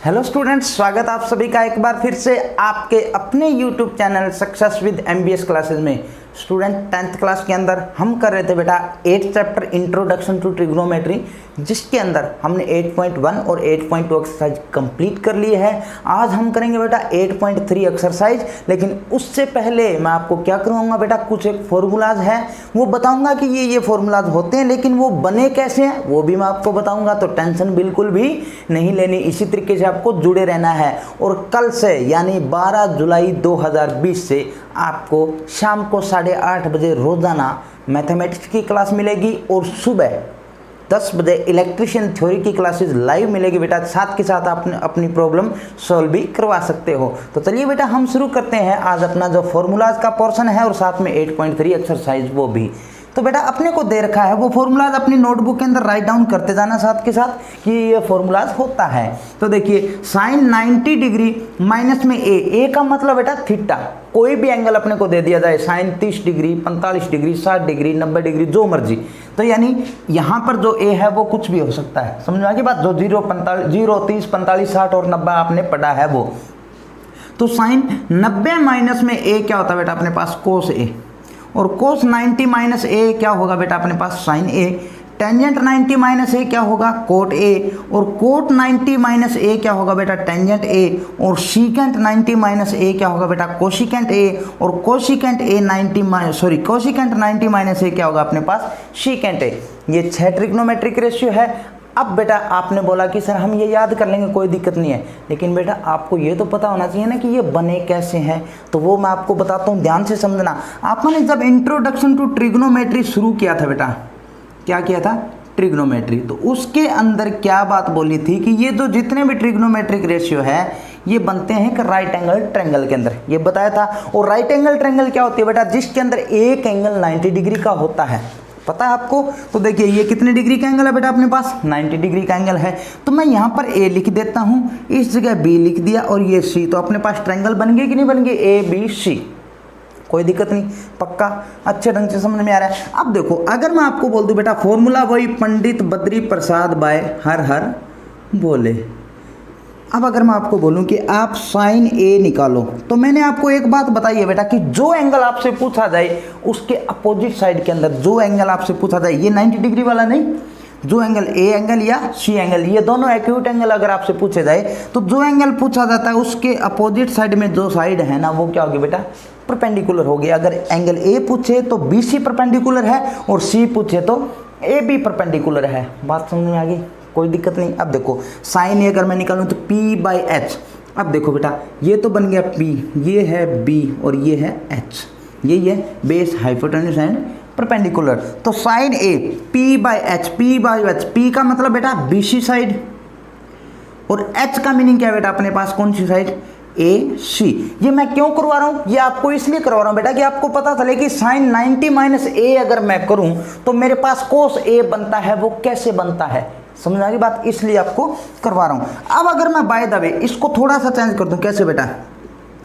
Hello students, स्वागत आप सभी का एक बार फिर से आपके अपने YouTube channel success with MBS classes में। स्टूडेंट 10th क्लास के अंदर हम कर रहे थे बेटा 8th chapter introduction to trigonometry, जिसके अंदर हमने 8.1 और 8.2 एक्सरसाइज कंप्लीट कर ली है। आज हम करेंगे बेटा 8.3 एक्सरसाइज, लेकिन उससे पहले मैं आपको क्या करवाऊंगा बेटा, कुछ एक फॉर्मूलाज है वो बताऊंगा कि ये फॉर्मूलाज होते हैं, लेकिन वो बने कैसे हैं वो भी मैं आपको बताऊंगा। तो टेंशन बिल्कुल भी नहीं लेनी, इसी तरीके से आपको जुड़े रहना है। और कल से यानी 12 जुलाई 2020 से आपको शाम को 8:30 बजे रोजाना मैथमेटिक्स की क्लास मिलेगी और सुबह 10 बजे इलेक्ट्रिशियन थ्योरी की क्लासेस लाइव मिलेगी बेटा। साथ के साथ आप अपनी प्रॉब्लम सॉल्व भी करवा सकते हो। तो चलिए बेटा हम शुरू करते हैं आज अपना जो फॉर्मूलाज का पोर्शन है और साथ में 8.3 एक्सरसाइज वो भी। तो बेटा अपने को दे रखा है वो फॉर्मूलाज अपनी नोटबुक के अंदर राइट डाउन करते जाना साथ के साथ कि ये फॉर्मूलाज होता है। तो देखिए साइन 90 डिग्री माइनस में ए का मतलब बेटा थीटा। कोई भी एंगल अपने को दे दिया जाए, sine 30 degree 45 degree 60 degree 90 degree जो मर्जी, तो यानी यहाँ पर जो ए है वो कुछ भी हो सकता है। समझ में आ गई बात। जो 0 30 45 60 और 90 आपने पढ़ा है वो। तो साइन 90 माइनस में ए क्या होता है बेटा अपने पास कोस ए, और कोस 90 माइनस ए क्या होगा बेटा अपने पास साइन ए। टेंजेंट 90 माइनस ए क्या होगा कोट ए, और कोट 90 माइनस ए क्या होगा बेटा टेंजेंट ए, और सीकेंट 90 माइनस ए क्या होगा बेटा कोशिकेंट ए, और कोशिकेंट 90 माइनस ए क्या होगा अपने पास सीकेंट ए। ये 6 ट्रिग्नोमेट्रिक रेशियो है। अब बेटा आपने बोला कि सर हम ये याद कर लेंगे, कोई दिक्कत नहीं है, लेकिन बेटा आपको ये तो पता होना चाहिए ना कि ये बने कैसे हैं। तो वो मैं आपको बताता हूँ, ध्यान से समझना। आपने जब इंट्रोडक्शन टू ट्रिग्नोमेट्री शुरू किया था बेटा, क्या किया था ट्रिग्नोमेट्री, तो उसके अंदर क्या बात बोली थी कि ये जो जितने भी ट्रिग्नोमेट्रिक रेशियो है ये बनते हैं कि राइट एंगल ट्रायंगल के अंदर, ये बताया था। और राइट एंगल ट्रायंगल क्या होती है बेटा, जिसके अंदर एक एंगल 90 डिग्री का होता है, पता है आपको। तो देखिए ये कितने डिग्री का एंगल है बेटा अपने पास 90 डिग्री का एंगल है। तो मैं यहाँ पर ए लिख देता हूँ, इस जगह बी लिख दिया और ये सी। तो अपने पास ट्रायंगल बन गए कि नहीं बन गए, ए बी सी, कोई दिक्कत नहीं, पक्का अच्छे ढंग से समझ में आ रहा है। अब देखो अगर मैं आपको बोल दूं बेटा फॉर्मूला वही पंडित बद्री प्रसाद बाय हर हर बोले। अब अगर मैं आपको बोलूं कि आप साइन ए निकालो, तो मैंने आपको एक बात बताई है बेटा कि जो एंगल आपसे पूछा जाए उसके अपोजिट साइड के अंदर जो एंगल आपसे पूछा जाए, ये 90 डिग्री वाला नहीं, जो एंगल ए एंगल या सी एंगल, ये दोनों एक्यूट एंगल अगर आपसे पूछे जाए तो जो एंगल पूछा जाता है उसके अपोजिट साइड में जो साइड है ना वो क्या होगी बेटा परपेंडिकुलर होगी। अगर एंगल ए पूछे तो बी सी परपेंडिकुलर है, और सी पूछे तो ए बी परपेंडिकुलर है। बात समझ में आ गई, कोई दिक्कत नहीं। अब देखो साइन ए अगर मैं निकालूं तो P बाई एच। अब देखो बेटा ये तो बन गया P, ये है B और ये है H, यही है बेस हाइपोटेन्यूज एंड परपेंडिकुलर। तो sine A P by H, P का मतलब बेटा BC साइड, और H का मीनिंग क्या है बेटा अपने पास कौन सी साइड ए सी। ये मैं क्यों करवा रहा हूँ, ये आपको इसलिए करवा रहा हूँ बेटा कि आपको पता चले कि साइन 90 माइनस ए अगर मैं करूँ तो मेरे पास कोस ए बनता है, वो कैसे बनता है, समझ आ रही बात, इसलिए आपको करवा रहा हूं। अब अगर मैं बाय द वे इसको थोड़ा सा चेंज कर दूं, कैसे बेटा,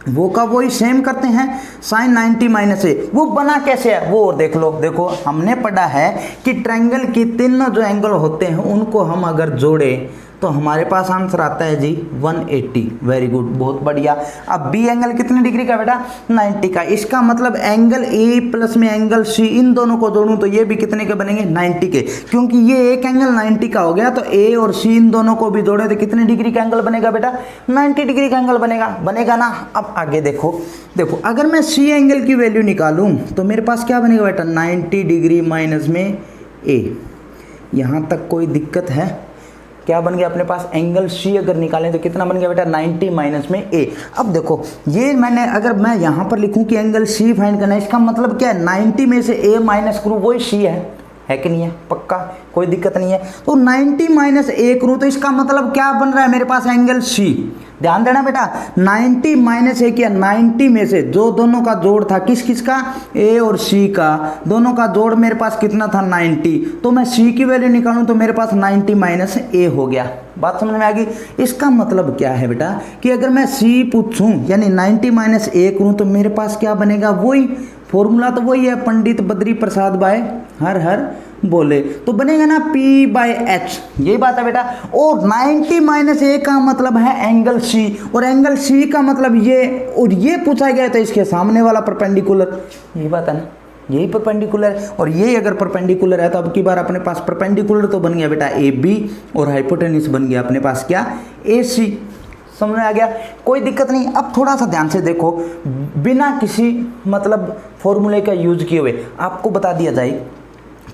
वो का वही सेम करते हैं, साइन 90 माइनस ए वो बना कैसे है वो और देख लो। देखो हमने पढ़ा है कि ट्रायंगल की तीनों जो एंगल होते हैं उनको हम अगर जोड़े तो हमारे पास आंसर आता है जी 180। वेरी गुड, बहुत बढ़िया। अब बी एंगल कितने डिग्री का बेटा 90 का, इसका मतलब एंगल ए प्लस में एंगल सी, इन दोनों को जोड़ूं तो ये भी कितने के बनेंगे 90 के, क्योंकि ये एक एंगल 90 का हो गया। तो ए और सी इन दोनों को भी जोड़े तो कितने डिग्री का एंगल बनेगा बेटा 90 डिग्री का एंगल बनेगा ना। अब आगे देखो अगर मैं सी एंगल की वैल्यू निकालूं तो मेरे पास क्या बनेगा बेटा 90 डिग्री माइनस में ए। यहाँ तक कोई दिक्कत है, क्या बन गया अपने पास एंगल सी अगर निकालें तो कितना बन गया बेटा 90 माइनस में ए। अब देखो ये मैंने अगर मैं यहाँ पर लिखूँ कि एंगल सी फाइंड करना है, इसका मतलब क्या है 90 में से ए माइनस करूँ वही सी है कि नहीं है, पक्का कोई दिक्कत नहीं है। तो 90 माइनस ए करूँ तो इसका मतलब क्या बन रहा है मेरे पास एंगल सी। ध्यान देना बेटा 90 माइनस ए किया, 90 में से जो दोनों का जोड़ था किस का ए और सी का, दोनों का जोड़ मेरे पास कितना था 90। तो मैं सी की वैल्यू निकालूं तो मेरे पास 90 माइनस ए हो गया। बात समझ में आ गई। इसका मतलब क्या है बेटा कि अगर मैं सी पूछूं यानी 90 माइनस ए करूं तो मेरे पास क्या बनेगा, वही फॉर्मूला तो वही है, पंडित बद्री प्रसाद बाय हर हर बोले तो बनेगा ना P/H, यही बात है बेटा। और 90 - A का मतलब है एंगल C, और एंगल C का मतलब ये, और ये पूछा गया था इसके सामने वाला परपेंडिकुलर, यही बात है ना, यही परपेंडिकुलर है। और ये अगर परपेंडिकुलर है तो अब की बार अपने पास परपेंडिकुलर तो बन गया बेटा AB, और हाइपोटेन्यूज बन गया अपने पास क्या, AC। समझ में आ गया, कोई दिक्कत नहीं। अब थोड़ा सा ध्यान से देखो, बिना किसी मतलब फॉर्मूले का यूज किए हुए आपको बता दिया जाए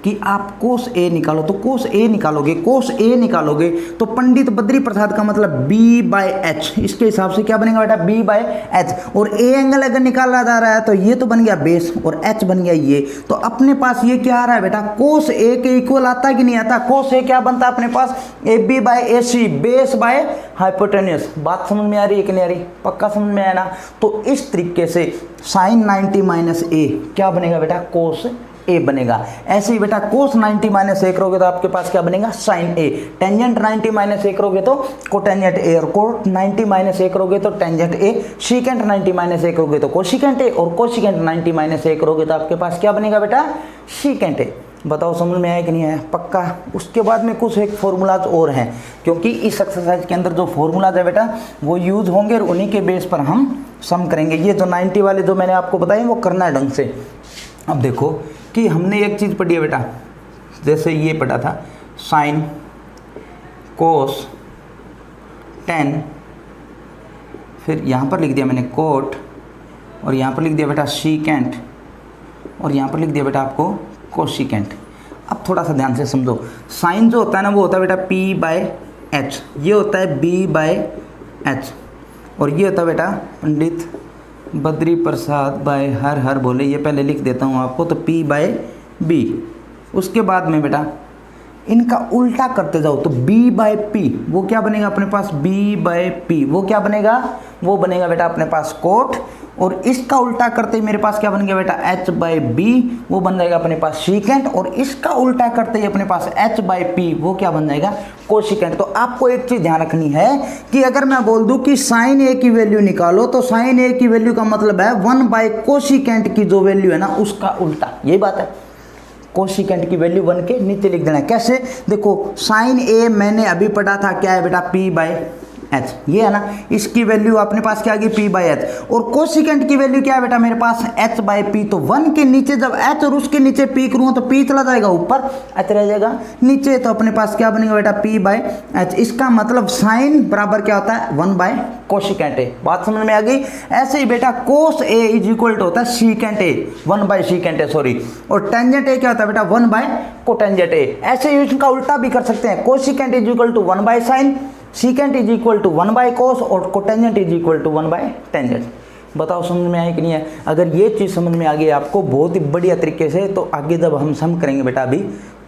कि आप कोस A निकालो, तो कोस A निकालोगे, कोस A निकालोगे तो पंडित बद्री प्रसाद का मतलब B/H, इसके हिसाब से क्या बनेगा बेटा, B/H। और A एंगल अगर निकाला जा रहा है तो ये तो बन गया बेस, और H बन गया ये। तो अपने पास ये क्या आ रहा है बेटा, कोस A के इक्वल आता है कि नहीं आता, कोस A क्या बनता है अपने पास, AB/AC, बेस बाय हाइपोटेन्यूज। बात समझ में आ रही है कि नहीं आ रही, पक्का समझ में आया ना। तो इस तरीके से sin 90 - A क्या बनेगा बेटा, कोस A बनेगा। ऐसे ही बेटा कोस 90 - A करोगे तो आपके पास क्या बनेगा, साइन A। टेंजेंट 90 - A करोगे तो कोटेंजेंट A, और कोट 90 - A करोगे तो टेंजेंट A। सीकेंट 90 - A करोगे तो कोसिकेंट A, और कोसिकेंट 90 - A करोगे तो आपके पास क्या बनेगा बेटा, सीकेंट A। बताओ समझ में आया कि नहीं आया, पक्का। उसके बाद में कुछ एक फॉर्मूलाज और हैं, क्योंकि इस एक्सरसाइज के अंदर जो फॉर्मूलाज है बेटा वो यूज होंगे, और उन्हीं के बेस पर हम सम करेंगे। ये जो 90 वाले जो मैंने आपको बताए वो करना है ढंग से। अब देखो कि हमने एक चीज़ पढ़ी है बेटा, जैसे ये पढ़ा था साइन, कोस, टेन, फिर यहाँ पर लिख दिया मैंने कोट, और यहाँ पर लिख दिया बेटा सीकेंट, और यहाँ पर लिख दिया बेटा आपको कोसिकेंट। अब थोड़ा सा ध्यान से समझो, साइन जो होता है ना वो होता है बेटा P/H, ये होता है B/H, और ये होता है बेटा पंडित बद्री प्रसाद बाय हर हर बोले, ये पहले लिख देता हूँ आपको, तो P/B। उसके बाद में बेटा इनका उल्टा करते जाओ तो B/P, वो क्या बनेगा अपने पास, B/P वो क्या बनेगा, वो बनेगा बेटा अपने पास कोट, और इसका उल्टा करते ही मेरे पास क्या बन गया बेटा, H/B वो बन जाएगा अपने पास सीकेंट, और इसका उल्टा करते ही अपने पास H/P वो क्या बन जाएगा, कोसिकेंट। तो आपको एक चीज ध्यान रखनी है कि अगर मैं बोल दूं कि साइन A की वैल्यू निकालो, तो साइन A की वैल्यू का मतलब है 1/कोसिकेंट की जो वैल्यू है ना उसका उल्टा, यही बात है। कोसिकेंट की वैल्यू 1 के नीचे लिख देना है। कैसे, देखो साइन A मैंने अभी पढ़ा था क्या है बेटा, P/H, ये है ना, इसकी वैल्यू अपने पास क्या आ गई, P/H। और कोसिकेंट की वैल्यू क्या है बेटा मेरे पास, H/P। तो 1 के नीचे जब H और उसके नीचे P करूँगा तो P चला जाएगा ऊपर, H रह जाएगा नीचे, तो अपने पास क्या बनेगा बेटा, P/H। इसका मतलब साइन बराबर क्या होता है, 1/कोसिकेंट A। बात समझ में आ गई। ऐसे ही बेटा कोस A इज इक्वल टू होता है सीकेंट A, 1/सीकेंट A सॉरी, और टेंजेंट A क्या होता है बेटा, 1/कोटेंजेंट A। ऐसे ही इसका उल्टा भी कर सकते हैं, कोसिकेंट इज इक्वल टू 1/साइन, सीकेंट इज इक्वल टू 1/कोस, और कोटेंजेंट इज इक्वल टू 1/टेंजेंट। बताओ समझ में आया कि नहीं है। अगर ये चीज़ समझ में आ गई आपको बहुत ही बढ़िया तरीके से, तो आगे जब हम सम करेंगे बेटा अभी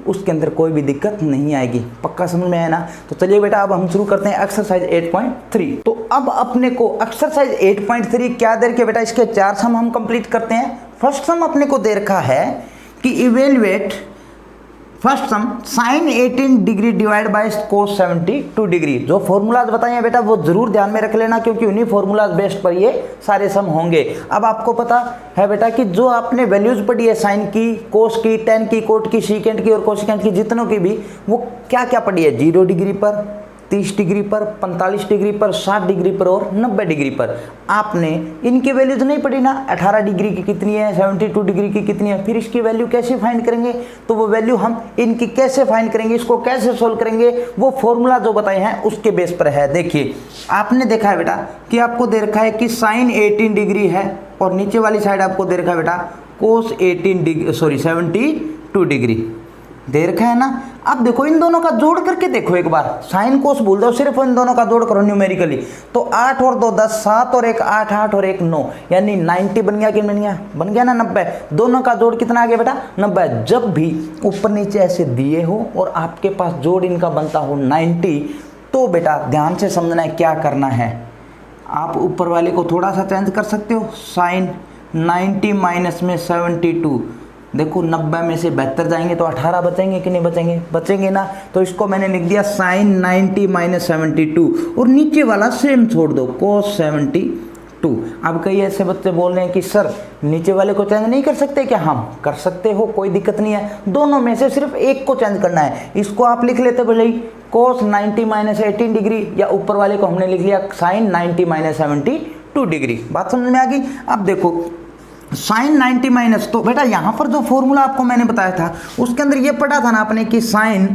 उसके अंदर कोई भी दिक्कत नहीं आएगी, पक्का समझ में आया ना। तो चलिए बेटा अब हम शुरू करते हैं एक्सरसाइज 8.3। तो अब अपने को एक्सरसाइज 8.3 क्या दे रखी बेटा, इसके 4 सम हम कंप्लीट करते हैं। फर्स्ट सम अपने को दे रखा है कि evaluate first some sine 18 degree divide by cos 72 degree. जो फॉर्मूलाज बताए हैं बेटा वो जरूर ध्यान में रख लेना, क्योंकि उन्हीं फॉर्मूलाज बेस्ड पर ये सारे सम होंगे। अब आपको पता है बेटा कि जो आपने वैल्यूज पढ़ी है साइन की, कोस की, टेन की, कोट की, सीकेंट की और कोसिकेंट की, जितनों की भी, वो क्या क्या पढ़ी है, 0 डिग्री पर, 30 डिग्री पर, 45 डिग्री पर, 60 डिग्री पर और 90 डिग्री पर। आपने इनकी वैल्यूज नहीं पढ़ी ना, 18 डिग्री की कितनी है, 72 डिग्री की कितनी है, फिर इसकी वैल्यू कैसे फाइंड करेंगे, तो वो वैल्यू हम इनकी कैसे फाइंड करेंगे, इसको कैसे सोल्व करेंगे, वो फॉर्मूला जो बताए हैं उसके बेस पर है। देखिए आपने देखा है बेटा कि आपको दे रखा है कि साइन 18 डिग्री है, और नीचे वाली साइड आपको दे रखा है बेटा कोस 72 डिग्री दे रखा है ना। अब देखो इन दोनों का जोड़ करके देखो एक बार, साइन कोस भूल दो, सिर्फ इन दोनों का जोड़ करो न्यूमेरिकली, तो 8 और 2 10, 7 और 1 8, 8 और 1 9, यानी 90 बन गया कि बन गया, बन गया ना 90। दोनों का जोड़ कितना आ गया बेटा, 90। जब भी ऊपर नीचे ऐसे दिए हो और आपके पास जोड़ इनका बनता हो 90, तो बेटा ध्यान से समझना है क्या करना है। आप ऊपर वाले को थोड़ा सा चेंज कर सकते हो, साइन 90 माइनस में 72, देखो 90 में से 72 जाएंगे तो 18 बचेंगे कि नहीं बचेंगे, बचेंगे ना। तो इसको मैंने लिख दिया साइन 90 माइनस 72, और नीचे वाला सेम छोड़ दो, कोस 72 2। अब कई ऐसे बच्चे बोल रहे हैं कि सर नीचे वाले को चेंज नहीं कर सकते क्या? हम कर सकते हो, कोई दिक्कत नहीं है, दोनों में से सिर्फ एक को चेंज करना है। इसको आप लिख लेते भले ही cos 90 माइनस 18 डिग्री, या ऊपर वाले को हमने लिख लिया sin 90 माइनस 72 डिग्री। बात समझ में आ गई? अब देखो sin 90 माइनस, तो बेटा यहाँ पर जो फॉर्मूला आपको मैंने बताया था उसके अंदर ये पढ़ा था ना आपने कि sin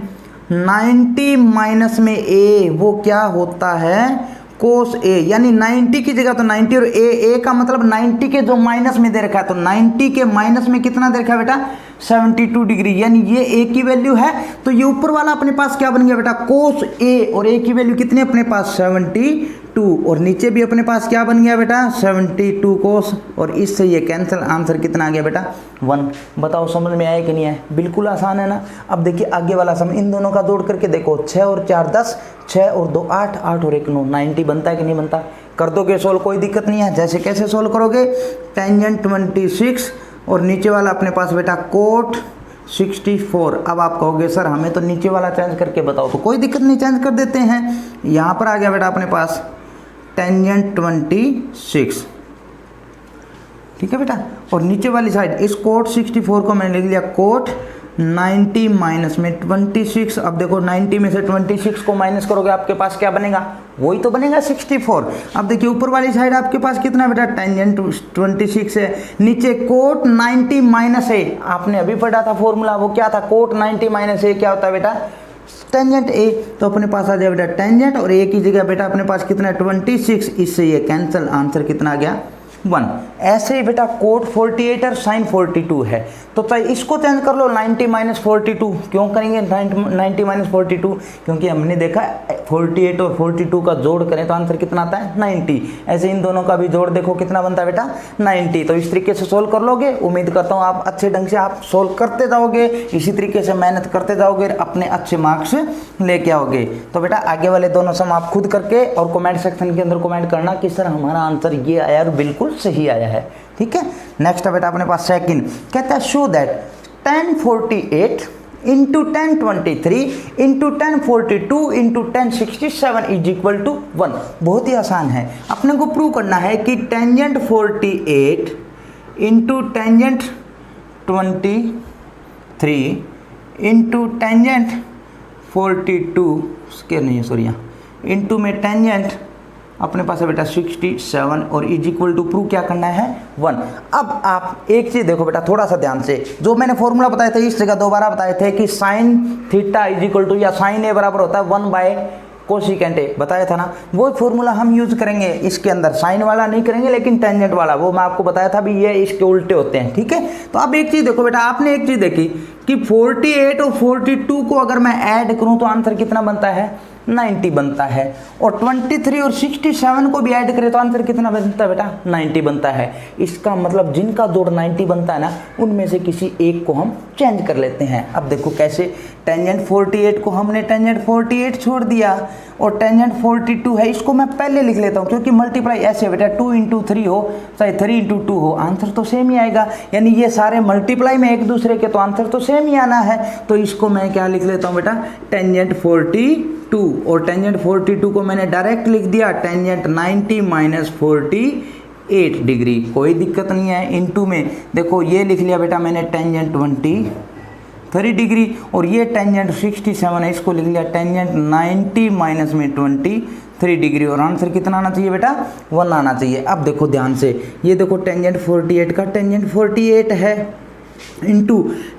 90 माइनस में a वो क्या होता है कोस ए, यानी 90 की जगह तो 90 और ए का मतलब 90 के जो माइनस में दे रखा है, तो 90 के माइनस में कितना दे रखा है बेटा 72 डिग्री, यानी ये ए की वैल्यू है। तो ये ऊपर वाला अपने पास क्या बन गया बेटा कोस ए, और ए की वैल्यू कितनी अपने पास 72, और नीचे भी अपने पास क्या बन गया बेटा 72 कोस, और इससे ये कैंसिल, आंसर कितना आ गया बेटा 1। बताओ समझ में आया कि नहीं आया? बिल्कुल आसान है ना। अब देखिए आगे वाला सम, इन दोनों का जोड़ करके देखो, 6 और 4 10, 6 और 2 8, 8 और 1 9, 90 बनता है कि नहीं बनता? कर दोगे सोल्व, कोई दिक्कत नहीं है। जैसे कैसे सोल्व करोगे, टेंजेंट 26 और नीचे वाला अपने पास बेटा कोट 64। अब आप कहोगे सर हमें तो नीचे वाला चेंज करके बताओ, तो कोई दिक्कत नहीं, चेंज कर देते हैं। यहाँ पर आ गया बेटा अपने पास टेंजेंट 26, ठीक है बेटा, और नीचे वाली साइड इस कोट 64 को मैंने लिख लिया कोट 90 माइनस में 26। अब देखो 90 में से 26 को माइनस करोगे आपके पास क्या बनेगा, वही तो बनेगा 64। अब देखिए ऊपर वाली साइड आपके पास कितना बेटा टेंजेंट 26 है, नीचे कोट 90 माइनस ए, आपने अभी पढ़ा था फॉर्मूला, वो क्या था कोट 90 माइनस ए क्या होता है बेटा टेंजेंट ए। तो अपने पास आ जाए बेटा टेंजेंट, और ए की जगह बेटा अपने पास कितना 26, इससे ये कैंसिल, आंसर कितना आ गया 1। ऐसे ही बेटा कोट 48 और साइन 42 है, तो चाहे इसको चेंज कर लो 90 माइनस 42। क्यों करेंगे 90 माइनस 42? क्योंकि हमने देखा 48 और 42 का जोड़ करें तो आंसर कितना आता है 90। ऐसे इन दोनों का भी जोड़ देखो कितना बनता है बेटा 90। तो इस तरीके से सोल्व कर लोगे, उम्मीद करता हूँ आप अच्छे ढंग से आप सोल्व करते जाओगे, इसी तरीके से मेहनत करते जाओगे, अपने अच्छे मार्क्स लेके आओगे। तो बेटा आगे वाले दोनों सम आप खुद करके और कमेंट सेक्शन के अंदर कमेंट करना कि सर हमारा आंसर ये आया और बिल्कुल सही आया है, ठीक है। नेक्स्ट है बेटा अपने पास सेकंड, कहता है show that 1048 into 1023 into 1042 into 1067 is equal to 1। बहुत ही आसान है, अपने को प्रूव करना है कि tangent 48 into tangent 23 into tangent 42 के नहीं सॉरी इंटू में टेंजेंट अपने पास है बेटा 67 और इज इक्वल टू प्रूव क्या करना है 1। अब आप एक चीज़ देखो बेटा थोड़ा सा ध्यान से, जो मैंने फॉर्मूला बताया था इस जगह दोबारा बताए थे कि sine theta is equal to या साइन ए बराबर होता है 1 बाय कोसिकेंट ए, बताया था ना। वो फॉर्मूला हम यूज करेंगे इसके अंदर, साइन वाला नहीं करेंगे लेकिन टेंजेंट वाला, वो मैं आपको बताया था भी ये इसके उल्टे होते हैं, ठीक है। तो अब एक चीज़ देखो बेटा, आपने एक चीज़ देखी कि 48 और 42 को अगर मैं ऐड करूं तो आंसर कितना बनता है 90 बनता है, और 23 और 67 को भी ऐड करें तो आंसर कितना बनता है बेटा 90 बनता है। इसका मतलब जिनका जोड़ 90 बनता है ना, उनमें से किसी एक को हम चेंज कर लेते हैं। अब देखो कैसे, टेंजेंट 48 को हमने टेंजेंट 48 छोड़ दिया, और टेंजेंट 42 है इसको मैं पहले लिख लेता हूँ, क्योंकि मल्टीप्लाई ऐसे बेटा 2 इंटू 3 हो चाहे 3 इंटू 2 हो, आंसर तो सेम ही आएगा। यानी ये सारे मल्टीप्लाई में एक दूसरे के, तो आंसर तो सेम ही आना है। तो इसको मैं क्या लिख लेता हूँ बेटा टेंजेंट 42, और टेंजेंट 42 को मैंने डायरेक्ट लिख दिया टेंजेंट 90 माइनस 48 डिग्री, कोई दिक्कत नहीं है। इनटू में देखो ये लिख लिया बेटा मैंने टेंजेंट 23 डिग्री, और ये टेंजेंट 67 है इसको लिख लिया टेंजेंट 90 माइनस में 23 डिग्री, और आंसर कितना आना चाहिए बेटा 1 आना चाहिए। अब देखो ध्यान से, ये देखो टेंजेंट 48 का टेंजेंट 48 है इंटू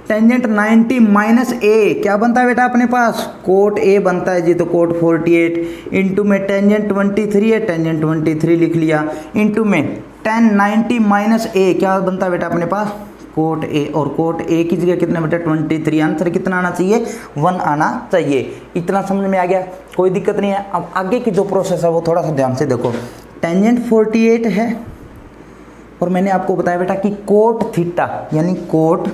टेंजेंट 90 माइनस ए क्या बनता है बेटा अपने पास कोट ए बनता है जी, तो कोट 48 इंटू में टेंजेंट 23 है, टेंजेंट 23 लिख लिया, इंटू में 1090 माइनस ए क्या बनता है बेटा अपने पास कोट ए, और कोट ए की जगह कितना बेटा 23, आंसर कितना आना चाहिए 1 आना चाहिए। इतना समझ में आ गया, कोई दिक्कत नहीं है। अब आगे की जो प्रोसेस है वो थोड़ा सा ध्यान से देखो, टेंजेंट 48 है, और मैंने आपको बताया बेटा कि कोट थीटा यानी कोट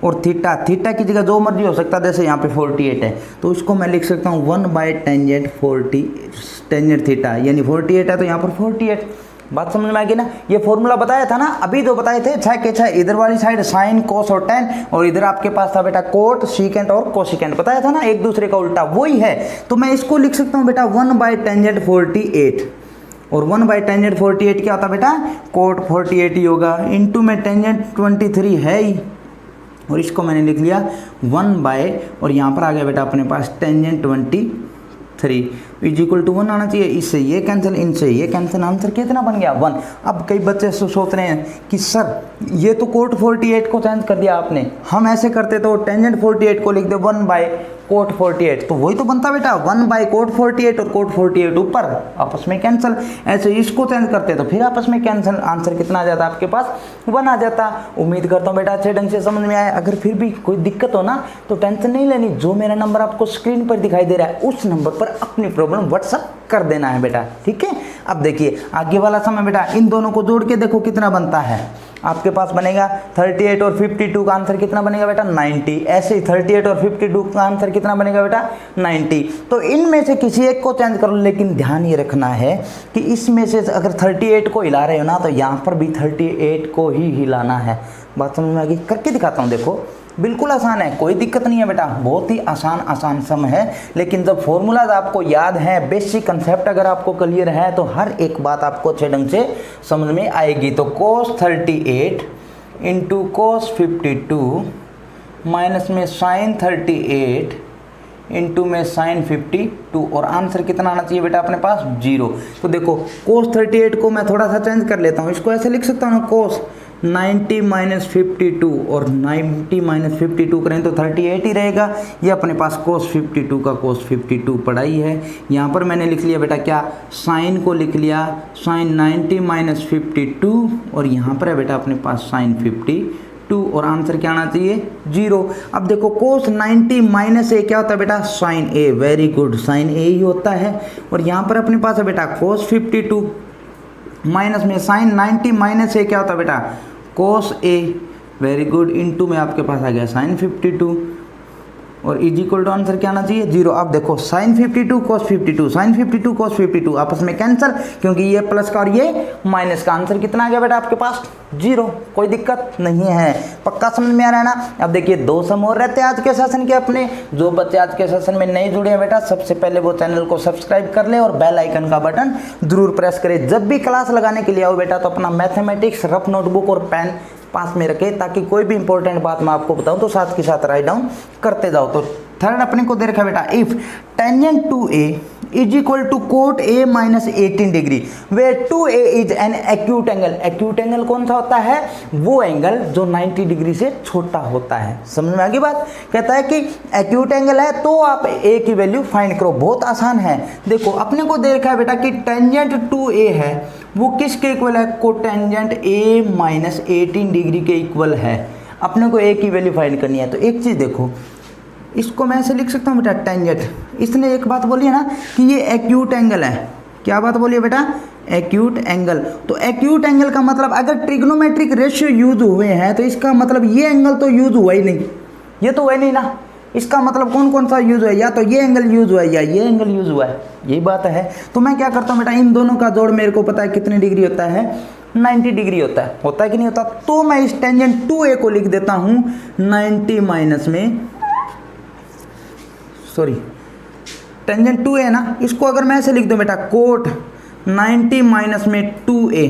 और थीटा, थीटा की जगह जो मर्जी हो सकता है, जैसे यहाँ पे 48 है तो इसको मैं लिख सकता हूँ 1 बाय टेंजेंट 40 टेंजेंट थीटा, यानी 48 है तो यहाँ पर 48। बात समझ में आ गई ना। ये फॉर्मूला बताया था ना अभी, जो बताए थे 6 के 6, इधर वाली साइड साइन कोस और टेन, और इधर आपके पास था बेटा कोट सीकेंट और कोसिकेंट, बताया था ना एक दूसरे का उल्टा, वही है। तो मैं इसको लिख सकता हूँ बेटा 1 बाय टेंजेंट 48, और 1/टेंजेंट 48 क्या होता है बेटा, कोट 48 ही होगा। इंटू में टेंजेंट 23 है ही, और इसको मैंने लिख लिया 1 और यहाँ पर आ गया बेटा अपने पास टेंजेंट 23 इज इक्वल टू 1 आना चाहिए। इससे ये कैंसिल, इनसे ये कैंसिल, आंसर कितना बन गया 1। अब कई बच्चे सोच रहे हैं कि सर ये तो कोट 48 को चेंज कर दिया आपने, हम ऐसे करते तो टेंजेंट 48 को लिख दे 1/कोट 48, तो वही तो बनता बेटा 1/कोट 48 और कोट 48 ऊपर आपस में कैंसिल। ऐसे इसको चेंज करते तो फिर आपस में कैंसिल, आंसर कितना आ जाता आपके पास 1 आ जाता। उम्मीद करता हूँ बेटा अच्छे ढंग से समझ में आया। अगर फिर भी कोई दिक्कत हो ना तो टेंशन नहीं लेनी, जो मेरा नंबर आपको स्क्रीन पर दिखाई दे रहा है उस नंबर पर अपनी प्रॉब्लम व्हाट्सअप कर देना है बेटा, ठीक है। अब देखिए आगे वाला समय बेटा, इन दोनों को जोड़ के देखो कितना बनता है। आपके पास बनेगा 38 और 52 का आंसर कितना बनेगा बेटा 90। ऐसे ही 38 और 52 का आंसर कितना बनेगा बेटा 90। तो इनमें से किसी एक को चेंज करो, लेकिन ध्यान ये रखना है कि इसमें से अगर 38 को हिला रहे हो ना तो यहाँ पर भी 38 को ही हिलाना है। बात समझ में आ गई? करके दिखाता हूँ, देखो बिल्कुल आसान है, कोई दिक्कत नहीं है बेटा, बहुत ही आसान सम है। लेकिन जब फॉर्मूलाज आपको याद हैं, बेसिक कंसेप्ट अगर आपको क्लियर है तो हर एक बात आपको अच्छे ढंग से समझ में आएगी। तो cos 38 इंटू cos 52 माइनस में sin 38 इंटू में sin 52 और आंसर कितना आना चाहिए बेटा अपने पास 0। तो देखो cos 38 को मैं थोड़ा सा चेंज कर लेता हूँ, इसको ऐसे लिख सकता हूँ cos 90 माइनस 52 और 90 माइनस 52 करें तो 38 ही रहेगा। ये अपने पास cos 52 का cos 52 पढ़ाई है। यहाँ पर मैंने लिख लिया बेटा क्या, साइन को लिख लिया साइन 90 माइनस 52 और यहाँ पर है बेटा अपने पास साइन 52 और आंसर क्या आना चाहिए 0। अब देखो cos 90 माइनस ए क्या होता है बेटा साइन ए, वेरी गुड, साइन ए ही होता है। और यहाँ पर अपने पास है बेटा cos 52 माइनस में साइन 90 माइनस ए क्या होता है बेटा cos ए, वेरी गुड, इनटू में आपके पास आ गया साइन 52 और इज इक्वल टू आंसर क्या आना चाहिए 0। अब देखो साइन 52 cos 52, साइन 52 cos 52 आपस में कैंसिल, क्योंकि ये प्लस का और ये माइनस का, आंसर कितना आ गया बेटा आपके पास 0। कोई दिक्कत नहीं है, पक्का समझ में आ रहा है ना। अब देखिए 2 सम और रहते हैं आज के सेशन के अपने। जो बच्चे आज के सेशन में नहीं जुड़े हैं बेटा, सबसे पहले वो चैनल को सब्सक्राइब कर ले और बेल आइकन का बटन जरूर प्रेस करें। जब भी क्लास लगाने के लिए आओ बेटा तो अपना मैथमेटिक्स रफ नोटबुक और पेन पास में रखें, ताकि कोई भी इंपॉर्टेंट बात मैं आपको बताऊं तो साथ के साथ राइट डाउन करते जाओ। तो थर्ड अपने को दे रखा बेटा, if tangent 2a is equal to cot a minus 18 degree where 2a is an acute angle. Acute angle कौन सा होता है, वो एंगल जो 90 डिग्री से छोटा होता है। समझ में आ गई बात? कहता है कि एक्यूट एंगल है तो आप a की वैल्यू फाइंड करो। बहुत आसान है, देखो अपने को दे रखा है बेटा कि टेंजेंट 2a है वो किसके इक्वल है, कोटेंजेंट a माइनस 18 डिग्री के इक्वल है। अपने को a की वैल्यू फाइंड करनी है। तो एक चीज़ देखो, इसको मैं ऐसे लिख सकता हूँ बेटा टेंजेंट, इसने एक बात बोली है ना कि ये एक्यूट एंगल है। क्या बात बोली है बेटा, एक्यूट एंगल। तो एक्यूट एंगल का मतलब अगर ट्रिग्नोमेट्रिक रेशियो यूज हुए हैं तो इसका मतलब ये एंगल तो यूज हुआ ही नहीं, ये तो हुआ ही नहीं ना। इसका मतलब कौन कौन सा यूज हुआ है, या तो ये एंगल यूज हुआ है या ये एंगल यूज हुआ है, यही बात है। तो मैं क्या करता हूँ बेटा, इन दोनों का जोड़ मेरे को पता है कितने डिग्री होता है, 90 डिग्री होता है कि नहीं होता। तो मैं इस टेंजेंट 2a को लिख देता हूँ 90 माइनस में, सॉरी टेंजेंट 2a है ना, इसको अगर मैं ऐसे लिख दूं बेटा कोट 90 माइनस में 2a।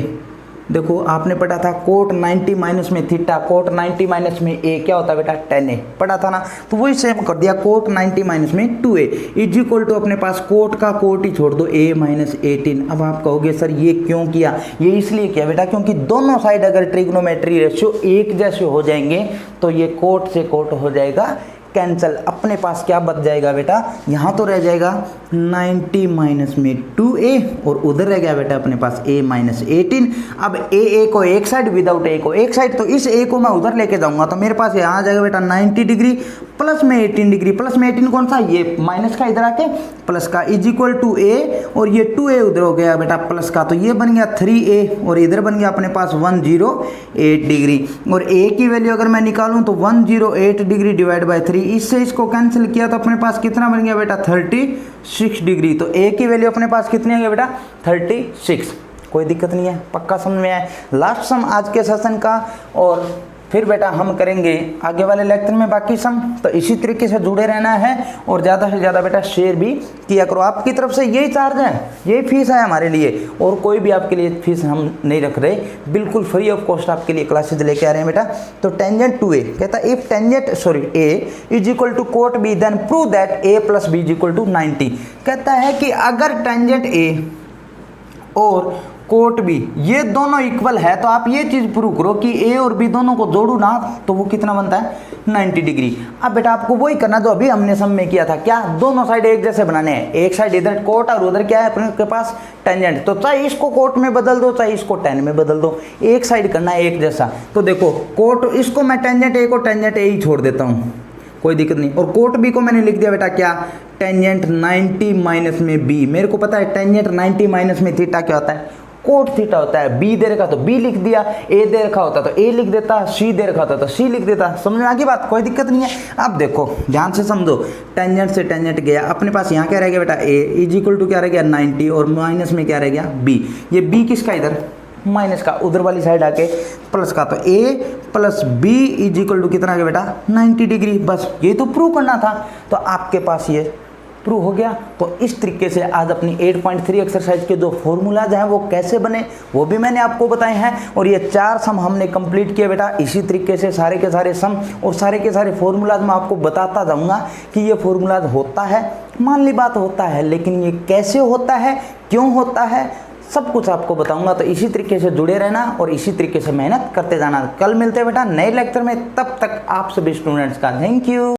देखो आपने पढ़ा था कोट 90 माइनस में थीटा, कोट 90 माइनस में a क्या होता है बेटा tan a, पढ़ा था ना। तो वही सेम कर दिया, कोट 90 माइनस में 2a इज इक्वल टू अपने पास कोट का कोट ही छोड़ दो a माइनस 18। अब आप कहोगे सर ये क्यों किया, ये इसलिए किया बेटा क्योंकि दोनों साइड अगर ट्रिग्नोमेट्री रेशियो एक जैसे हो जाएंगे तो ये कोट से कोट हो जाएगा कैंसल। अपने पास क्या बच जाएगा बेटा, यहाँ तो रह जाएगा 90 माइनस में 2a और उधर रह गया बेटा अपने पास a माइनस 18। अब a को एक साइड, विदाउट a को एक साइड, तो इस a को मैं उधर लेके जाऊंगा तो मेरे पास यहाँ आ जाएगा बेटा 90 डिग्री प्लस में 18 डिग्री। प्लस में 18 कौन सा, ये माइनस का इधर आके प्लस का इज इक्वल टू a और ये 2a उधर हो गया बेटा प्लस का, तो ये बन गया 3a और इधर बन गया अपने पास 108 डिग्री। और a की वैल्यू अगर मैं निकालूं तो 108 डिग्री डिवाइड बाय 3, इससे इसको कैंसिल किया तो अपने पास कितना बन गया बेटा 36 डिग्री। तो a की वैल्यू अपने पास कितनी आ गई बेटा 36। कोई दिक्कत नहीं है, पक्का समझ में आया। लास्ट सम आज के सेशन का और फिर बेटा हम करेंगे आगे वाले लेक्चर में बाकी सम। तो इसी तरीके से जुड़े रहना है और ज़्यादा से ज़्यादा बेटा शेयर भी किया करो। आपकी तरफ से यही चार्ज है, यही फीस है हमारे लिए, और कोई भी आपके लिए फीस हम नहीं रख रहे, बिल्कुल फ्री ऑफ कॉस्ट आपके लिए क्लासेज लेके आ रहे हैं बेटा। तो टेंजेंट टू ए कहता है if tangent A is equal to cot B then prove that A plus B is equal to 90। कहता है कि अगर टेंजेंट ए और कोट बी ये दोनों इक्वल है तो आप ये चीज़ प्रूव करो कि ए और बी दोनों को जोड़ू ना तो वो कितना बनता है 90 डिग्री। अब बेटा आपको वही करना जो अभी हमने सम में किया था, क्या दोनों साइड एक जैसे बनाने हैं। एक साइड इधर कोट और उधर क्या है अपने के पास टेंजेंट, तो चाहे इसको कोट में बदल दो चाहे इसको टेन में बदल दो, एक साइड करना है एक जैसा। तो देखो कोट इसको मैं टेंजेंट ए को टेंजेंट ए ही छोड़ देता हूँ, कोई दिक्कत नहीं। और कोट बी को मैंने लिख दिया बेटा क्या, टेंजेंट 90 माइनस में बी। मेरे को पता है टेंजेंट 90 माइनस में थीटा क्या होता है, कोट थीटा होता है। बी दे रखा तो बी लिख दिया, ए दे रखा होता तो ए लिख देता, सी दे रखा होता तो सी लिख देता। समझ में आ गई बात, कोई दिक्कत नहीं है। अब देखो ध्यान से समझो, टेंजेंट से टेंजेंट गया, अपने पास यहाँ क्या रह गया बेटा ए इज इक्वल टू क्या रह गया 90 और माइनस में क्या रह गया बी। ये बी किसका इधर माइनस का, उधर वाली साइड आके प्लस का, तो A plus B is equal to कितना आ गया बेटा 90 डिग्री। बस ये तो प्रूव करना था, तो आपके पास ये प्रूव हो गया। तो इस तरीके से आज अपनी 8.3 एक्सरसाइज के जो फॉर्मूलाज हैं वो कैसे बने वो भी मैंने आपको बताए हैं, और ये 4 सम हमने कंप्लीट किए बेटा। इसी तरीके से सारे के सारे सम और सारे के सारे फॉर्मूलाज मैं आपको बताता जाऊंगा कि ये फॉर्मूलाज होता है, मान ली बात होता है, लेकिन ये कैसे होता है, क्यों होता है, सब कुछ आपको बताऊंगा। तो इसी तरीके से जुड़े रहना और इसी तरीके से मेहनत करते जाना। कल मिलते हैं बेटा नए लेक्चर में, तब तक आप सभी स्टूडेंट्स का थैंक यू।